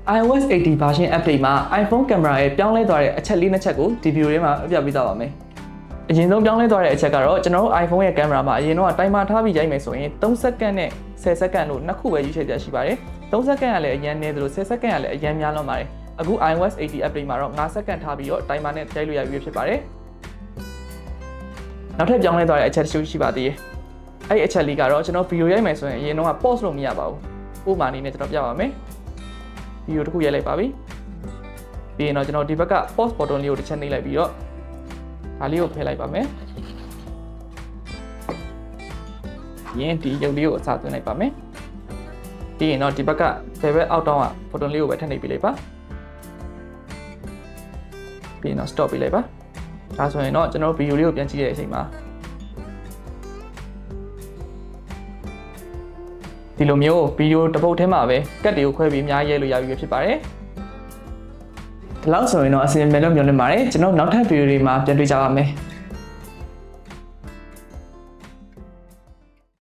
iOS 80 version update မှာ iPhone camera ရဲ့ပြောင်းလဲသွားတဲ့အချက်လေးနှစ်ချက်ကိုဒီ video ထဲမှာပြပြပေးသွားပါမယ်။အရင်ဆုံးပြောင်းလဲသွားတဲ့အချက်ကတော့ကျွန်တော်တို့ iPhone ရဲ့ camera မှာအရင်တော့တိုင်မာထားပြီးရိုက်မယ်ဆိုရင်3စက္ကန့်နဲ့10စက္ကန့်လို့နှစ်ခုပဲရွေးချယ်ပြရှိပါတယ်။3စက္ကန့်ကလည်းအရင်နည်းသလို10စက္ကန့်ကလည်းအရင်များလွန်ပါတယ်။အခု iOS 80 update မှာတော့5စက္ကန့်ထားပြီးတော့တိုင်မာနဲ့ရိုက်လို့ရပြီဖြစ်ပါတယ်။နောက်ထပ်ပြောင်းလဲသွားတဲ့အချက်တစ်ခုရှိပါသေးတယ်။အဲ့ဒီအချက်လေးကတော့ကျွန်တော် video ရိုက်မယ်ဆိုရင်အရင်တော့ pause လို့မရပါဘူး။ဥပမာအနေနဲ့ကျွန်တော်ပြပါမယ်။ video တစ်ခုရိုက်လိုက်ပါပြီပြီးရင်တော့ကျွန်တော်ဒီဘက်က pause button လေးကိုတစ်ချက်နှိပ်လိုက်ပြီးတော့ဒါလေးကိုဖယ်လိုက်ပါမယ်ပြီးရင်ဒီရုပ်လေးကိုအစားသွင်းလိုက်ပါမယ်ပြီးရင်တော့ဒီဘက်ကဘယ်ဘက်အောက်တောင်းက button လေးကိုပဲထပ်နှိပ်ပေးလိုက်ပါပြီးရင်တော့ stop ပေးလိုက်ပါဒါဆိုရင်တော့ကျွန်တော် video လေးကိုပြန်ကြည့်တဲ့အချိန်မှာဒီလိုမျိုးဗီဒီယိုတစ်ပုတ်ထဲမှာပဲကတ်တွေကိုခွဲပြီးအများကြီးရိုက်လို့ရပြီဖြစ်ပါတယ်ဒီလောက်ဆိုရင်တော့အစီအမံလို့မျှော်လင့်ပါတယ်ကျွန်တော်နောက်ထပ်ဗီဒီယိုတွေမှာပြန်တွေ့ကြပါမယ်